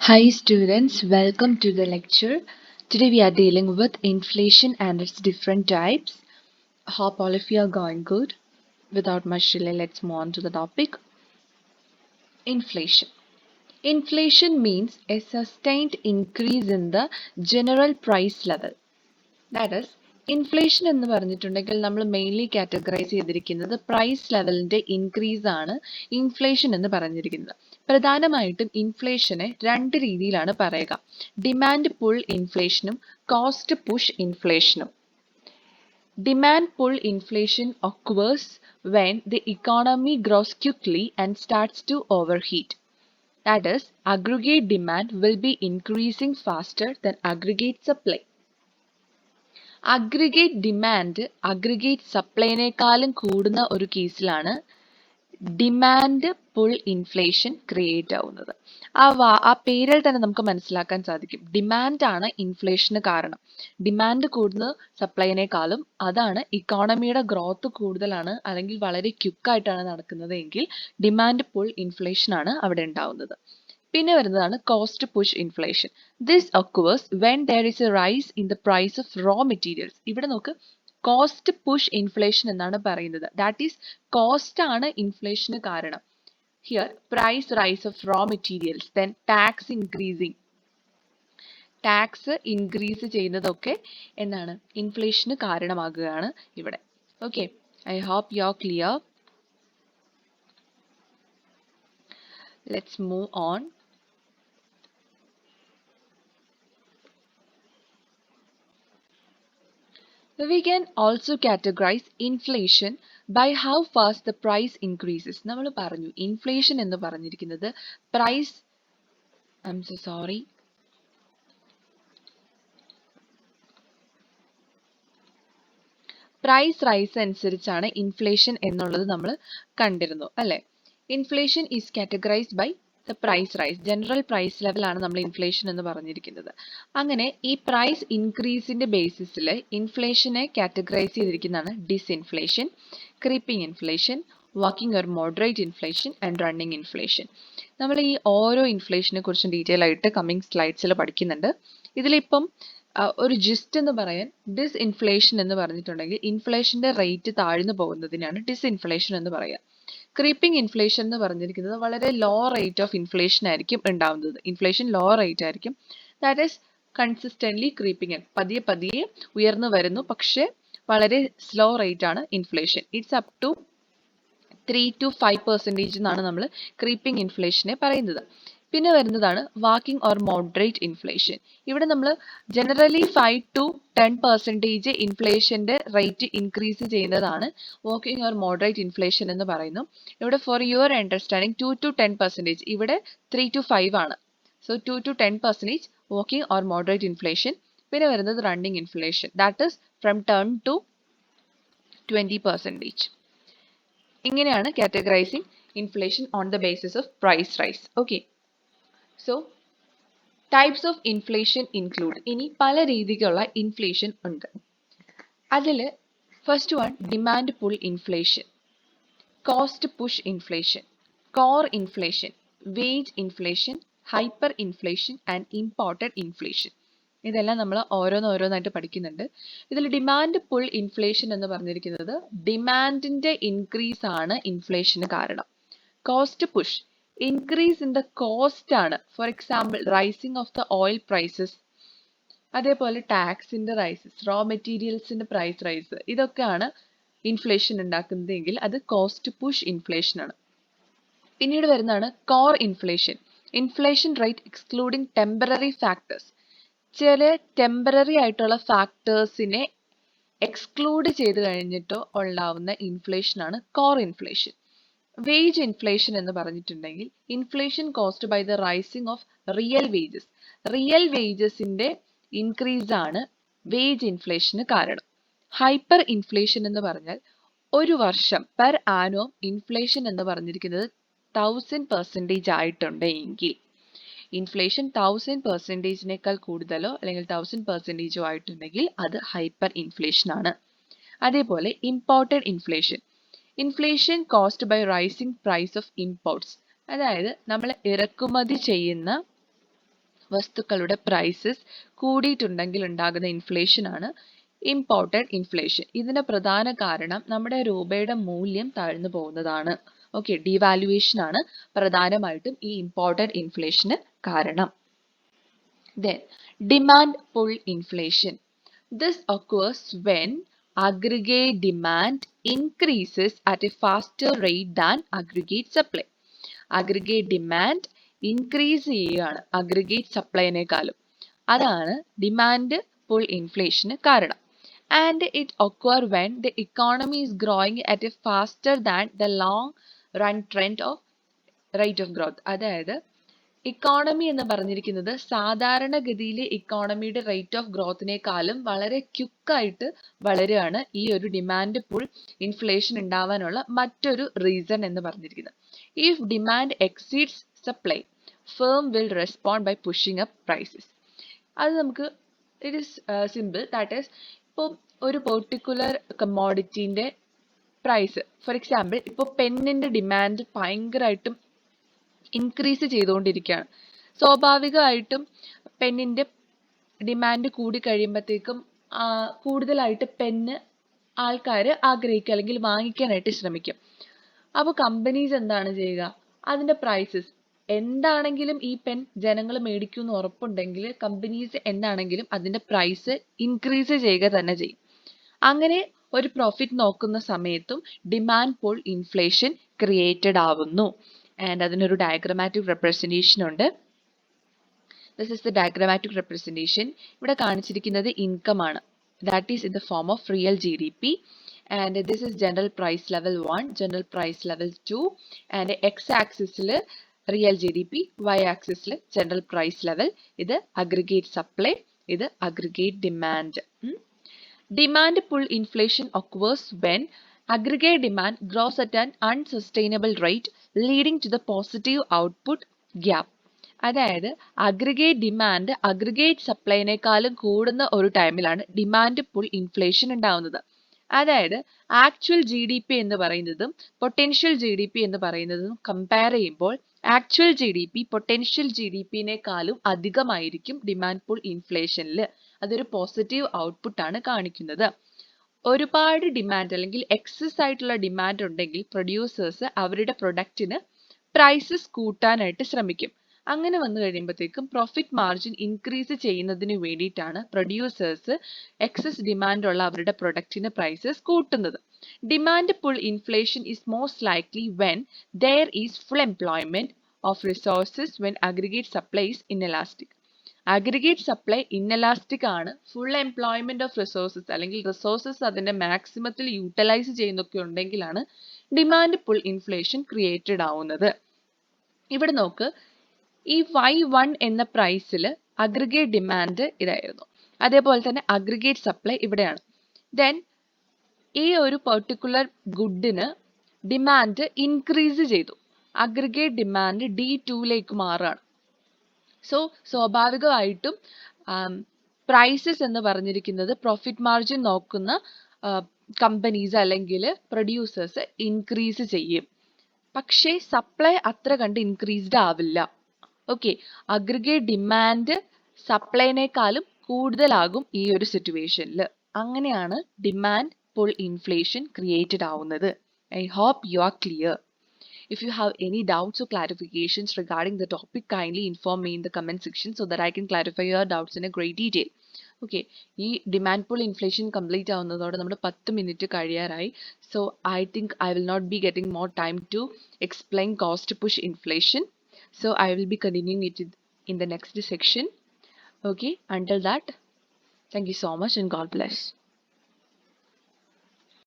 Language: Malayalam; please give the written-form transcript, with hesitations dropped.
Hi students, welcome to the lecture. Today we are dealing with inflation and its different types. Hope all of you are going good. Without much delay, let's move on to the topic. Inflation. Inflation means a sustained increase in the general price level. That is, inflation എന്ന് പറഞ്ഞിട്ടുണ്ടെങ്കിൽ നമ്മൾ മെയിൻലി കാറ്റഗറൈസ് ചെയ്തിരിക്കുന്നത് പ്രൈസ് ലെവലിന്റെ ഇൻക്രീസ് ആണ് ഇൻഫ്ലേഷൻ എന്ന് പറഞ്ഞിരിക്കുന്നത്. പ്രധാനമായിട്ടും ഇൻഫ്ലേഷനെ രണ്ട് രീതിയിലാണ് പറയുക. ഡിമാൻഡ് പുൾ ഇൻഫ്ലേഷനും കോസ്റ്റ് പുഷ് ഇൻഫ്ലേഷനും. Demand pull inflation occurs when the economy grows quickly and starts to overheat. That is, aggregate demand will be increasing faster than aggregate supply. Aggregate demand aggregate സപ്ലൈനേക്കാളും കൂടുന്ന ഒരു കേസിലാണ് ഡിമാൻഡ് പുൾ ഇൻഫ്ലേഷൻ ക്രിയേറ്റ് ആവുന്നത്. ആ പേരിൽ തന്നെ നമുക്ക് മനസ്സിലാക്കാൻ സാധിക്കും. ഡിമാൻഡ് ആണ് ഇൻഫ്ലേഷന് കാരണം. ഡിമാൻഡ് കൂടുന്ന സപ്ലൈനേക്കാളും അതാണ് ഇക്കോണമിയുടെ ഗ്രോത്ത് കൂടുതലാണ് അല്ലെങ്കിൽ വളരെ ക്വിക്കായിട്ടാണ് നടക്കുന്നത് എങ്കിൽ ഡിമാൻഡ് പുൾ ഇൻഫ്ലേഷൻ ആണ് അവിടെ ഉണ്ടാവുന്നത്. പിന്നെ വരുന്നതാണ് cost push inflation. This occurs when there is a rise in the price of raw materials. ഇവിടെ നമുക്ക് കോസ്റ്റ് പുഷ് ഇൻഫ്ലേഷൻ എന്നാണ് പറയുന്നത്. ദാറ്റ് ഈസ് കോസ്റ്റ് ആണ് ഇൻഫ്ലേഷന് കാരണം. Here price rise of raw materials, then tax increasing. Tax increase ചെയ്യുന്നതൊക്കെ എന്താണ് ഇൻഫ്ലേഷന് കാരണമാകുകയാണ് ഇവിടെ. Okay, I hope you are clear. Let's move on. We can also categorize inflation by how fast the price increases. നമ്മൾ പറഞ്ഞു ഇൻഫ്ലേഷൻ എന്ന് പറഞ്ഞിരിക്കുന്നത് പ്രൈസ് റൈസ് അനുസരിച്ചാണ് ഇൻഫ്ലേഷൻ എന്നുള്ളത് നമ്മൾ കണ്ടിരുന്നു അല്ലേ. Inflation is categorized by the price rise. General price ലെവലാണ് നമ്മൾ ഇൻഫ്ലേഷൻ എന്ന് പറഞ്ഞിരിക്കുന്നത്. അങ്ങനെ ഈ പ്രൈസ് ഇൻക്രീസിന്റെ ബേസിസിൽ ഇൻഫ്ലേഷനെ കാറ്റഗറൈസ് ചെയ്തിരിക്കുന്നതാണ് disinflation, creeping inflation, walking or moderate inflation and running inflation. നമ്മൾ ഈ ഓരോ ഇൻഫ്ലേഷനെ കുറിച്ചും ഡീറ്റെയിൽ ആയിട്ട് കമ്മിങ് സ്ലൈഡ്സിൽ പഠിക്കുന്നുണ്ട്. ഇതിലിപ്പം ഒരു ജിസ്റ്റ് എന്ന് പറയാൻ ഡിസ്ഇൻഫ്ലേഷൻ എന്ന് പറഞ്ഞിട്ടുണ്ടെങ്കിൽ ഇൻഫ്ലേഷന്റെ റേറ്റ് താഴ്ന്നു പോകുന്നതിനാണ് ഡിസ്ഇൻഫ്ലേഷൻ എന്ന് പറയുക. ക്രീപ്പിംഗ് ഇൻഫ്ലേഷൻ എന്ന് പറഞ്ഞിരിക്കുന്നത് വളരെ ലോ റേറ്റ് ഓഫ് ഇൻഫ്ലേഷൻ ആയിരിക്കും ഉണ്ടാവുന്നത്. ഇൻഫ്ലേഷൻ ലോ റേറ്റ് ആയിരിക്കും. ദാറ്റ് ഈസ് കൺസിസ്റ്റന്റ്ലി ക്രീപ്പിംഗ്, പതിയെ പതിയെ ഉയർന്നു വരുന്നു, പക്ഷെ വളരെ സ്ലോ റേറ്റ് ആണ് inflation. It's up to 3 to 5% എന്നാണ് നമ്മൾ ക്രീപ്പിംഗ് ഇൻഫ്ലേഷനെ പറയുന്നത്. പിന്നെ വരുന്നതാണ് വാക്കിംഗ് ഓർ മോഡറേറ്റ് ഇൻഫ്ലേഷൻ. ഇവിടെ നമ്മൾ ജനറലി 5 to 10% ഇൻഫ്ലേഷന്റെ റേറ്റ് ഇൻക്രീസ് ചെയ്യുന്നതാണ് വാക്കിംഗ് ഓർ മോഡറേറ്റ് ഇൻഫ്ലേഷൻ എന്ന് പറയുന്നു. ഇവിടെ ഫോർ യുവർ അണ്ടർസ്റ്റാൻഡിങ് 2 to 10%, ഇവിടെ 3 to 5 ആണ്. So 2 to 10% walking or moderate inflation. പിന്നെ വരുന്നത് running inflation, that is from 10 to 20%. ഇങ്ങനെയാണ് categorising inflation on the basis of price rise. Okay, so types of inflation include. ഇനി പല രീതിയിലുള്ള ഇൻഫ്ലേഷൻ ഉണ്ട്. അതിൽ first one demand pull inflation, cost push inflation, core inflation, wage inflation, hyper inflation and imported inflation. ഇതെല്ലാം നമ്മൾ ഓരോന്നായിട്ട് പഠിക്കുന്നുണ്ട്. ഇതിൽ ഡിമാൻഡ് പുൾ ഇൻഫ്ലേഷൻ എന്ന് പറഞ്ഞിരിക്കുന്നത് ഡിമാൻഡിന്റെ ഇൻക്രീസ് ആണ് ഇൻഫ്ലേഷന് കാരണം. Cost push, increase in the cost ആണ്. For example rising of the oil prices, അതേപോലെ ടാക്സിന്റെ റൈസസ്, റോ മെറ്റീരിയൽസിന്റെ പ്രൈസ് റൈസ്, ഇതൊക്കെയാണ് ഇൻഫ്ലേഷൻ ഉണ്ടാക്കുന്നതെങ്കിൽ അത് കോസ്റ്റ് പുഷ് ഇൻഫ്ലേഷൻ ആണ്. പിന്നീട് വരുന്നതാണ് core inflation, inflation rate excluding temporary factors. ചില ടെമ്പററി ആയിട്ടുള്ള ഫാക്ടേഴ്സിനെ എക്സ്ക്ലൂഡ് ചെയ്ത് കഴിഞ്ഞിട്ടോ ഉണ്ടാവുന്ന ഇൻഫ്ലേഷൻ ആണ് കോർ ഇൻഫ്ലേഷൻ. വേജ് ഇൻഫ്ലേഷൻ എന്ന് പറഞ്ഞിട്ടുണ്ടെങ്കിൽ inflation caused by the rising of real wages. Real വേജസിന്റെ ഇൻക്രീസ് ആണ് വേജ് ഇൻഫ്ലേഷന് കാരണം. ഹൈപ്പർ ഇൻഫ്ലേഷൻ എന്ന് പറഞ്ഞാൽ ഒരു വർഷം പെർ ആനോ ഇൻഫ്ലേഷൻ എന്ന് പറഞ്ഞിരിക്കുന്നത് 1000% ആയിട്ടുണ്ട് എങ്കിൽ, ഇൻഫ്ലേഷൻ 1000%നേക്കാൾ കൂടുതലോ അല്ലെങ്കിൽ 1000% ആയിട്ടുണ്ടെങ്കിൽ അത് ഹൈപ്പർ ഇൻഫ്ലേഷൻ ആണ്. അതേപോലെ imported inflation, inflation caused by rising price of imports. അതായത് നമ്മൾ ഇറക്കുമതി ചെയ്യുന്ന വസ്തുക്കളുടെ പ്രൈസസ് കൂടിയിട്ടുണ്ടെങ്കിൽ ഉണ്ടാകുന്ന ഇൻഫ്ലേഷൻ ആണ് ഇമ്പോർട്ടഡ് ഇൻഫ്ലേഷൻ. ഇതിന്റെ പ്രധാന കാരണം നമ്മുടെ രൂപയുടെ മൂല്യം താഴ്ന്നു പോകുന്നതാണ്. ഓക്കെ, ഡിവാലുവേഷൻ ആണ് പ്രധാനമായിട്ടും ഈ ഇമ്പോർട്ടഡ് ഇൻഫ്ലേഷന് കാരണം. Then, demand pull inflation. This occurs when aggregate demand increases at a faster rate than aggregate supply. Aggregate demand increase ചെയ്യുകയാണ് aggregate supplyനേക്കാളും. അതാണ് demand pull inflation കാരണം. And it occur when the economy is growing at a faster than the long run trend of rate of growth. അതായത് ഇക്കോണമി എന്ന് പറഞ്ഞിരിക്കുന്നത് സാധാരണഗതിയിൽ ഇക്കോണമിയുടെ റേറ്റ് ഓഫ് ഗ്രോത്തിനേക്കാളും വളരെ ക്വിക്കായിട്ട് വളരുകയാണ് ഈ ഒരു ഡിമാൻഡ് പുൾ ഇൻഫ്ലേഷൻ ഉണ്ടാവാനുള്ള മറ്റൊരു റീസൺ എന്ന് പറഞ്ഞിരിക്കുന്നത്. If demand exceeds supply firm will respond by pushing up prices. അത് നമുക്ക് it is simple. That is ഇപ്പോൾ ഒരു പെർട്ടിക്കുലർ കമ്മോഡിറ്റീൻ്റെ പ്രൈസ്, ഫോർ എക്സാമ്പിൾ ഇപ്പോൾ പെന്നിൻ്റെ ഡിമാൻഡ് ഭയങ്കരമായിട്ടും ഇൻക്രീസ് ചെയ്തുകൊണ്ടിരിക്കുകയാണ്. സ്വാഭാവികമായിട്ടും പെന്നിൻ്റെ ഡിമാൻഡ് കൂടി കഴിയുമ്പോഴത്തേക്കും കൂടുതലായിട്ട് പെന്ന് ആൾക്കാർ ആഗ്രഹിക്കുക അല്ലെങ്കിൽ വാങ്ങിക്കാനായിട്ട് ശ്രമിക്കും. അപ്പോൾ കമ്പനീസ് എന്താണ് ചെയ്യുക, അതിൻ്റെ പ്രൈസസ് എന്താണെങ്കിലും ഈ പെൻ ജനങ്ങൾ മേടിക്കുമെന്ന് ഉറപ്പുണ്ടെങ്കിൽ കമ്പനീസ് എന്താണെങ്കിലും അതിൻ്റെ പ്രൈസ് ഇൻക്രീസ് ചെയ്യുക തന്നെ ചെയ്യും. അങ്ങനെ ഒരു പ്രോഫിറ്റ് നോക്കുന്ന സമയത്തും ഡിമാൻഡ് പുൾ ഇൻഫ്ലേഷൻ ക്രിയേറ്റഡ് ആവുന്നു. ആൻഡ് അതിനൊരു ഡയഗ്രമാറ്റിക് റെപ്രസെൻറ്റേഷൻ ഉണ്ട്. This is the diagrammatic representation. ഇവിടെ കാണിച്ചിരിക്കുന്നത് ഇൻകം ആണ്. That is in the form of real G D P. And this is general price level 1, general price level 2. And X ആക്സിസിൽ real G D P, Y ആക്സിസിൽ ജനറൽ പ്രൈസ് ലെവൽ. ഇത് അഗ്രിഗേറ്റ് സപ്ലൈ, ഇത് aggregate demand. Demand pull inflation occurs when aggregate demand grows at an unsustainable rate, leading to the positive output gap. അതായത് അഗ്രിഗേറ്റ് ഡിമാൻഡ് അഗ്രിഗേറ്റ് സപ്ലൈനേക്കാളും കൂടുന്ന ഒരു ടൈമിലാണ് ഡിമാൻഡ് പുൾ ഇൻഫ്ലേഷൻ ഉണ്ടാവുന്നത്. അതായത് ആക്ച്വൽ ജി ഡി പി എന്ന് പറയുന്നതും പൊട്ടൻഷ്യൽ ജി ഡി പി എന്ന് പറയുന്നതും കമ്പയർ ചെയ്യുമ്പോൾ actual G D P potential G D പിനേക്കാളും അധികമായിരിക്കും ഡിമാൻഡ് പുൾ ഇൻഫ്ലേഷനിൽ. അതൊരു പോസിറ്റീവ് ഔട്ട്പുട്ട് ആണ് കാണിക്കുന്നത്. ഒരുപാട് ഡിമാൻഡ് അല്ലെങ്കിൽ എക്സസ് ആയിട്ടുള്ള ഡിമാൻഡ് ഉണ്ടെങ്കിൽ പ്രൊഡ്യൂസേഴ്സ് അവരുടെ പ്രൊഡക്റ്റിന് പ്രൈസസ് കൂട്ടാനായിട്ട് ശ്രമിക്കും. അങ്ങനെ വന്നു കഴിയുമ്പോഴത്തേക്കും പ്രോഫിറ്റ് മാർജിൻ ഇൻക്രീസ് ചെയ്യുന്നതിന് വേണ്ടിയിട്ടാണ് പ്രൊഡ്യൂസേഴ്സ് എക്സസ് ഡിമാൻഡ് ഉള്ള അവരുടെ പ്രൊഡക്റ്റിന് പ്രൈസസ് കൂട്ടുന്നത്. Demand pull inflation is most likely when there is full employment of resources when aggregate supply is inelastic. Aggregate supply inelastic ആണ്, ഫുൾ എംപ്ലോയ്മെന്റ് ഓഫ് റിസോഴ്സസ് അല്ലെങ്കിൽ റിസോഴ്സസ് അതിന്റെ മാക്സിമത്തിൽ യൂട്ടിലൈസ് ചെയ്യുന്നൊക്കെ ഉണ്ടെങ്കിലാണ് ഡിമാൻഡ് പുൾ ഇൻഫ്ലേഷൻ ക്രിയേറ്റഡ് ആവുന്നത്. ഇവിടെ നോക്ക്, ഈ Y1 എന്ന പ്രൈസിൽ അഗ്രിഗേറ്റ് ഡിമാൻഡ് ഇതായിരുന്നു, അതേപോലെ തന്നെ അഗ്രിഗേറ്റ് സപ്ലൈ ഇവിടെയാണ്. ദെൻ ഈ ഒരു പെർട്ടിക്കുലർ ഗുഡിന് ഡിമാൻഡ് ഇൻക്രീസ് ചെയ്തു, അഗ്രിഗേറ്റ് ഡിമാൻഡ് D2ലേക്ക് മാറുകയാണ്. സോ സ്വാഭാവികമായിട്ടും പ്രൈസസ് എന്ന് പറഞ്ഞിരിക്കുന്നത് പ്രോഫിറ്റ് മാർജിൻ നോക്കുന്ന കമ്പനീസ് അല്ലെങ്കിൽ പ്രൊഡ്യൂസേഴ്സ് ഇൻക്രീസ് ചെയ്യും. പക്ഷേ സപ്ലൈ അത്ര കണ്ട് ഇൻക്രീസ്ഡ് ആവില്ല. ഓക്കെ, അഗ്രിഗേറ്റ് ഡിമാൻഡ് സപ്ലൈനേക്കാളും കൂടുതലാകും ഈ ഒരു സിറ്റുവേഷനിൽ. അങ്ങനെയാണ് ഡിമാൻഡ് പുൾ ഇൻഫ്ലേഷൻ ക്രിയേറ്റഡ് ആവുന്നത്. I hope you are clear. If you have any doubts or clarifications regarding the topic, kindly inform me in the comment section so that I can clarify your doubts in a great detail. Okay, ഈ ഡിമാൻഡ് പുൾ ഇൻഫ്ലേഷൻ കംപ്ലീറ്റ് ആവുന്നതോടെ നമ്മുടെ 10 മിനിറ്റ് കഴിയാറായി. So I think I will not be getting more time to explain cost push inflation. So I will be continuing it in the next section. Okay, until that, thank you so much and God bless.